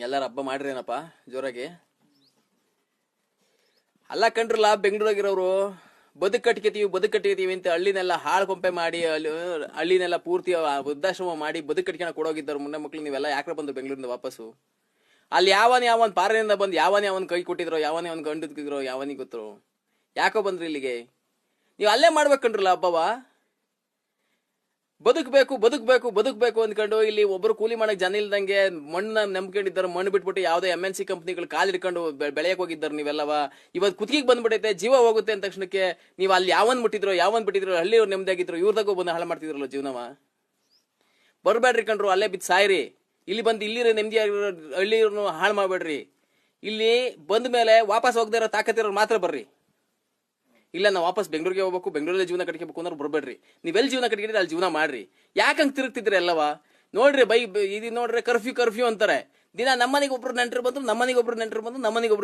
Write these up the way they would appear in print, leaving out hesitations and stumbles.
ಎಲ್ಲಾರ ಹಬ್ಬ ಮಾಡ್ರೇನಪ್ಪ ಜೋರಾಗಿ. ಅಲ್ಲ ಕಂಡ್ರಲ್ಲ, ಬೆಂಗಳೂರಾಗಿರೋರು ಬದುಕಟ್ಟಿಗೆತೀವಿ ಅಂತ ಹಳ್ಳಿನೆಲ್ಲ ಹಾಳ್ಕೊಂಪೆ ಮಾಡಿ ಹಳ್ಳಿನೆಲ್ಲ ಪೂರ್ತಿ ವೃದ್ಧಾಶ್ರಮ ಮಾಡಿ ಬದುಕಟ್ಟಿಗೆ ಕೊಡೋಗಿದ್ದರು ಮುನ್ನ ಮಕ್ಳು. ನೀವೆಲ್ಲ ಯಾಕ್ರ ಬಂದ್ರು ಬೆಂಗಳೂರಿಂದ ವಾಪಸ್ಸು? ಅಲ್ಲಿ ಯಾವನ್ ಪಾರೆಯಿಂದ ಬಂದು ಯಾವನ್ ಕೈ ಕೊಟ್ಟಿದ್ರು, ಯಾವನ್ ಗಂಡಿದ್ರು, ಯಾವನಿಗೆ ಗೊತ್ತು? ಯಾಕೋ ಬಂದ್ರಿ ಇಲ್ಲಿಗೆ? ನೀವು ಅಲ್ಲೇ ಮಾಡ್ಬೇಕಂಡ್ರಲ್ಲ ಹಬ್ಬವ. ಬದುಕಬೇಕು ಅಂದ್ಕೊಂಡು ಇಲ್ಲಿ ಒಬ್ರು ಕೂಲಿ ಮಾಡಕ್ ಜನ ಇಲ್ದಂಗೆ ಮಣ್ಣ ನಂಬ್ಕೊಂಡಿದ್ದಾರೆ. ಮಣ್ಣು ಬಿಟ್ಬಿಟ್ಟು ಯಾವ್ದೋ MNC ಕಂಪ್ನಿಗಳು ಕಾಲ್ ಹಿಡ್ಕೊಂಡು ಬೆಳೆಯಕ್ ಹೋಗಿದ್ದಾರೆ ನೀವೆಲ್ಲವ. ಇವತ್ತು ಕುತ್ತಿಗೆ ಬಂದ್ಬಿಟ್ಟೈತೆ, ಜೀವ ಹೋಗುತ್ತೆ ಅಂದ ತಕ್ಷಣಕ್ಕೆ ನೀವು ಅಲ್ಲಿ ಯಾವನ್ ಬಿಟ್ಟಿದ್ರು ಹಳ್ಳಿಯವ್ರು ನೆಮ್ಮದಿಯಾಗಿದ್ರು, ಇವ್ರದಾಗೂ ಬಂದು ಹಾಳು ಮಾಡ್ತಿದ್ರಲ್ಲ ಜೀವನವ. ಬರ್ಬೇಡ್ರಿ ಕಂಡ್ರು, ಅಲ್ಲೇ ಬಿದ್ದು ಸಾಯ್ರಿ. ಇಲ್ಲಿ ಬಂದು ಇಲ್ಲಿ ನೆಮ್ಮದಿಯಾಗಿರೋ ಹಳ್ಳಿಯವ್ರನ್ನು ಹಾಳು ಮಾಡ್ಬೇಡ್ರಿ. ಇಲ್ಲಿ ಬಂದ ಮೇಲೆ ವಾಪಸ್ ಹೋಗದೇ ಇರೋ ತಾಕತ್ತಿರೋರು ಮಾತ್ರ ಬರ್ರಿ. ಇಲ್ಲ ನಾವು ವಾಪಸ್ ಬೆಂಗಳೂರಿಗೆ ಹೋಗ್ಬೇಕು, ಬೆಂಗಳೂರಲ್ಲಿ ಜೀವನ ಕಟ್ಕೋಬೇಕು ಅಂದ್ರೆ ಬರ್ಬೇಡ್ರಿ. ನೀವೆಲ್ಲಿ ಜೀವನ ಕಟ್ಕಿದ್ರೆ ಅಲ್ಲಿ ಜೀವನ ಮಾಡ್ರಿ. ಯಾಕಂಗ್ ತಿರುಗ್ತಿದ್ರಿ ಎಲ್ಲವ? ನೋಡ್ರಿ ಇದು ನೋಡ್ರಿ, ಕರ್ಫ್ಯೂ ಅಂತಾರೆ. ದಿನ ನಮ್ಮನಿಗೆ ಒಬ್ರು ನೆಂಟರು ಬಂದ್ರು, ನಮ್ಮನಿಗೆ ಒಬ್ರು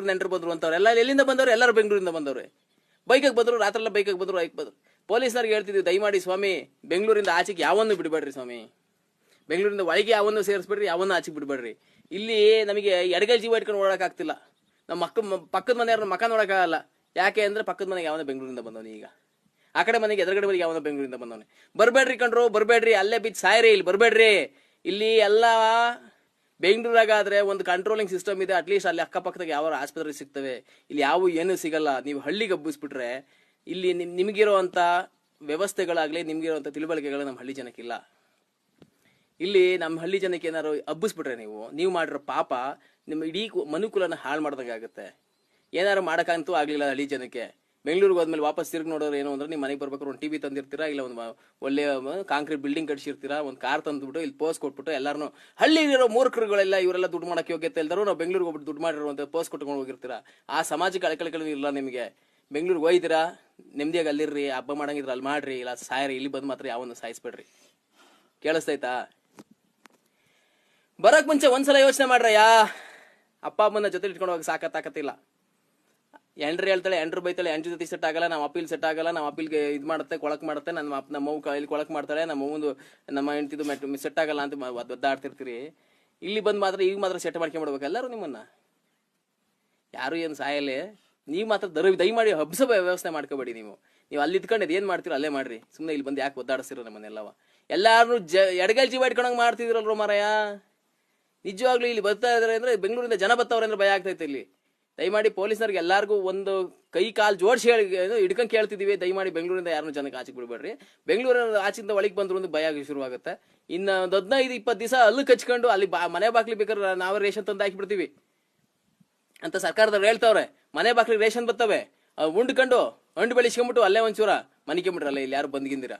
ನೆಂಟರು ಬಂದ್ರು ಅಂತಾರೆ. ಎಲ್ಲ ಎಲ್ಲಿಂದ ಬಂದವ್ರು? ಎಲ್ಲರೂ ಬೆಂಗಳೂರಿಂದ ಬಂದವ್ರೆ. ಬೈಕಿಗೆ ಬಂದ್ರು, ರಾತ್ರೆಲ್ಲ ಬೈಕಿಗೆ ಬಂದ್ರು. ಪೊಲೀಸರಿಗೆ ಹೇಳ್ತಿದ್ವಿ, ದಯಮಾಡಿ ಸ್ವಾಮಿ ಬೆಂಗಳೂರಿಂದ ಆಚೆಗೆ ಯಾವನ್ನೂ ಬಿಡಬೇಡ್ರಿ ಸ್ವಾಮಿ. ಬೆಂಗಳೂರಿಂದ ಒಳಗೆ ಯಾವನ್ನೂ ಸೇರಿಸ್ಬೇಡ್ರಿ, ಯಾವನ್ನೂ ಆಚೆಗೆ ಬಿಡಬೇಡ್ರಿ. ಇಲ್ಲಿ ನಮಗೆ ಎಡಗೈ ಜೀವ ಇಟ್ಕೊಂಡು ಓಡಾಡಕ್ ಆಗ್ತಿಲ್ಲ. ನಮ್ಮ ಪಕ್ಕದ ಮನೆಯವ್ರ ಮಕ ನೋಡಕ್ಕಾಗಲ್ಲ. ಯಾಕೆ ಅಂದ್ರೆ ಪಕ್ಕದ ಮನೆಗೆ ಯಾವನ ಬೆಂಗಳೂರಿಂದ ಬಂದವನಿ, ಈಗ ಆ ಕಡೆ ಮನೆಗೆ ಎದುರುಗಡೆ ಮನೆಗೆ ಯಾವನ ಬೆಂಗಳೂರಿಂದ ಬಂದವನೆ. ಬರ್ಬೇಡ್ರಿ ಕಂಡ್ರು, ಬರ್ಬೇಡ್ರಿ. ಅಲ್ಲೇ ಬಿದ್ದು ಸಾಯ್ರಿ, ಇಲ್ಲಿ ಬರ್ಬೇಡ್ರಿ. ಇಲ್ಲಿ ಎಲ್ಲ ಬೆಂಗಳೂರಾಗಾದ್ರೆ ಒಂದು ಕಂಟ್ರೋಲಿಂಗ್ ಸಿಸ್ಟಮ್ ಇದೆ. ಅಟ್ಲೀಸ್ಟ್ ಅಲ್ಲಿ ಅಕ್ಕಪಕ್ಕದಾಗ ಯಾವ ಆಸ್ಪತ್ರೆ ಸಿಗ್ತವೆ. ಇಲ್ಲಿ ಯಾವ ಏನು ಸಿಗಲ್ಲ. ನೀವು ಹಳ್ಳಿಗೆ ಹಬ್ಬಿಸ್ಬಿಟ್ರೆ ಇಲ್ಲಿ ನಿಮ್ಗಿರೋಂಥ ವ್ಯವಸ್ಥೆಗಳಾಗ್ಲಿ, ನಿಮ್ಗಿರೋಂಥ ತಿಳುವಳಿಕೆಗಳು ನಮ್ಮ ಹಳ್ಳಿ ಜನಕ್ಕಿಲ್ಲ. ಇಲ್ಲಿ ನಮ್ಮ ಹಳ್ಳಿ ಜನಕ್ಕೆ ಏನಾದ್ರು ಹಬ್ಬಿಸ್ಬಿಟ್ರೆ ನೀವು ಮಾಡಿರೋ ಪಾಪ ನಿಮ್ಮ ಇಡೀ ಮನುಕುಲನ ಹಾಳು ಮಾಡ್ದಂಗೆ ಆಗುತ್ತೆ. ಏನಾರು ಮಾಡೋಕ್ಕಂತೂ ಆಗ್ಲಿಲ್ಲ ಹಳ್ಳಿ ಜನಕ್ಕೆ. ಬೆಂಗಳೂರಿಗೆ ಹೋದ್ಮೇಲೆ ವಾಪಸ್ ತಿರುಗಿ ನೋಡೋರು ಏನು ಅಂದ್ರೆ, ನಿಮ್ಮ ಮನೆಗೆ ಬರ್ಬೇಕಾದ್ರೆ ಒಂದು TV ತಂದಿರ್ತೀರಾ, ಇಲ್ಲ ಒಂದು ಒಳ್ಳೆ ಕಾಂಕ್ರೀಟ್ ಬಿಲ್ಡಿಂಗ್ ಕಟ್ಸಿರ್ತೀರಾ, ಒಂದು ಕಾರ್ ತಂದ್ಬಿಟ್ಟು ಇಲ್ಲಿ ಪೋಸ್ ಕೊಟ್ಬಿಟ್ಟು ಎಲ್ಲಾರು ಹಳ್ಳಿಲಿರೋ ಮೂರ್ಖರುಗಳೆಲ್ಲ ಇವರೆಲ್ಲ ದುಡ್ಡು ಮಾಡಕ್ಕೆ ಯೋಗ್ಯತೆ ಇಲ್ದರು, ನಾವು ಬೆಂಗಳೂರಿಗೆ ಹೋಗ್ಬಿಟ್ಟು ದುಡ್ಡು ಮಾಡಿರುವಂತ ಪೋಸ್ ಕೊಟ್ಕೊಂಡು ಹೋಗಿರ್ತೀರಾ. ಆ ಸಮಾಜಕ್ಕೆ ಅಳಕಳಿಗಳು ಇಲ್ಲ ನಿಮಗೆ. ಬೆಂಗಳೂರಿಗೆ ಹೋಯ್ತೀರಾ, ನೆಮ್ಮದಿಯಾಗಿ ಅಲ್ಲಿರ್ರಿ, ಹಬ್ಬ ಮಾಡಂಗಿದ್ರ ಅಲ್ಲಿ ಮಾಡ್ರಿ, ಇಲ್ಲ ಸಾಯ್ರಿ. ಇಲ್ಲಿ ಬಂದು ಮಾತ್ರ ಯಾವನ್ನ ಸಾಯಿಸ್ಬೇಡ್ರಿ. ಕೇಳಿಸ್ತೈತಾ? ಬರಕ್ ಮುಂಚೆ ಒಂದ್ಸಲ ಯೋಚನೆ ಮಾಡ್ರಯ್ಯ. ಅಪ್ಪ ಅಮ್ಮನ ಜೊತೆ ಇಟ್ಕೊಂಡು ಹೋಗಿ ತಾಕತ್ತಿಲ್ಲ. ಎಂಡ್ರು ಹೇಳ್ತಾಳೆ, ಎಂಡ್ರು ಬೈತಾಳೆ, ಎಂಡ್ರ ಜೊತೆ ಸೆಟ್ ಆಗಲ್ಲ, ನಮ್ಮ ಅಪ್ಪಿಲ್ ಸೆಟ್ ಆಗಲ್ಲ, ನಮ್ಮ ಅಪ್ಪಿಲ್ಗೆ ಇದು ಮಾಡುತ್ತೆ, ಕೊಳಕ್ ಮಾಡುತ್ತೆ, ನಮ್ಮ ಇಲ್ಲಿ ಕೊಳಕ್ ಮಾಡ್ತಾಳೆ, ನಮ್ಮ ಹೆಂಡ್ತಿದು ಸೆಟ್ ಆಗಲ್ಲ ಅಂತ ಒದ್ದಾಡ್ತಿರ್ತೀರಿ. ಇಲ್ಲಿ ಬಂದು ಮಾತ್ರ ಈಗ ಮಾತ್ರ ಸೆಟ್ ಮಾಡ್ಕೊಂಡ್ಬಿಡ್ಬೇಕು ಎಲ್ಲರೂ ನಿಮ್ಮನ್ನ. ಯಾರು ಏನು ಸಾಯಲ್ಲೇ. ನೀವು ಮಾತ್ರ ದಯಮಾಡಿ ಹಬ್ಸೋ ವ್ಯವಸ್ಥೆ ಮಾಡ್ಕೋಬೇಡಿ. ನೀವು ಅಲ್ಲಿ ಇದ್ಕೊಂಡು ಏನ್ ಮಾಡ್ತೀರೋ ಅಲ್ಲೇ ಮಾಡ್ರಿ. ಸುಮ್ಮನೆ ಇಲ್ಲಿ ಬಂದು ಯಾಕೆ ಒದ್ದಾಡಿಸ್ತಿರೋ ನಮ್ಮನ್ನೆಲ್ಲವ. ಎಲ್ಲಾರು ಎಡಗೈ ಜೀವ ಇಟ್ಕೊಂಡಂಗೆ ಮಾಡ್ತಿದ್ರಲ್ರು ಮಾರಾಯ. ನಿಜವಾಗ್ಲೂ ಇಲ್ಲಿ ಬರ್ತಾ ಇದಾರೆ ಅಂದ್ರೆ ಬೆಂಗಳೂರಿಂದ ಜನ ಬರ್ತಾವ್ರೆ ಅಂದ್ರೆ ಭಯ ಆಗ್ತೈತೆ. ಇಲ್ಲಿ ದಯಮಾಡಿ ಪೊಲೀಸರಿಗೆ ಎಲ್ಲಾರ್ಗು ಒಂದು ಕೈ ಕಾಲು ಜೋಡಿಸಿ ಹಿಡ್ಕೊಂಡ್ ಕೇಳ್ತಿದೀವಿ, ದಯಮಾಡಿ ಬೆಂಗಳೂರಿಂದ ಯಾರನ್ನು ಜನಕ್ಕೆ ಆಚೆಗೆ ಬಿಡ್ಬೇಡ್ರಿ. ಬೆಂಗಳೂರಿನ ಆಚಿಂದ ಒಳಗೆ ಬಂದ್ರು ಒಂದು ಭಯ ಶುರುವಾಗುತ್ತೆ. ಇನ್ನು 15-20 ದಿವಸ ಅಲ್ಲೂ ಕಚ್ಕೊಂಡು ಅಲ್ಲಿ ಮನೆ ಬಾಕ್ಲಿ ಬೇಕಾದ್ರೆ ನಾವೇ ರೇಷನ್ ತಂದು ಹಾಕಿಬಿಡ್ತೀವಿ ಅಂತ ಸರ್ಕಾರದವ್ರು ಹೇಳ್ತಾವ್ರೆ. ಮನೆ ಬಾಕ್ಲಿಗೆ ರೇಷನ್ ಬರ್ತವೆ, ಉಂಡ್ಕೊಂಡು ಅಂಡು ಬೆಳೆಸ್ಕೊಂಡ್ಬಿಟ್ಟು ಅಲ್ಲೇ ಒಂಚೂರ ಮನಿಕೊಂಬಿಟ್ರಲ್ಲ. ಇಲ್ಲಿ ಯಾರು ಬಂದ್ಗಿಂದಿರ?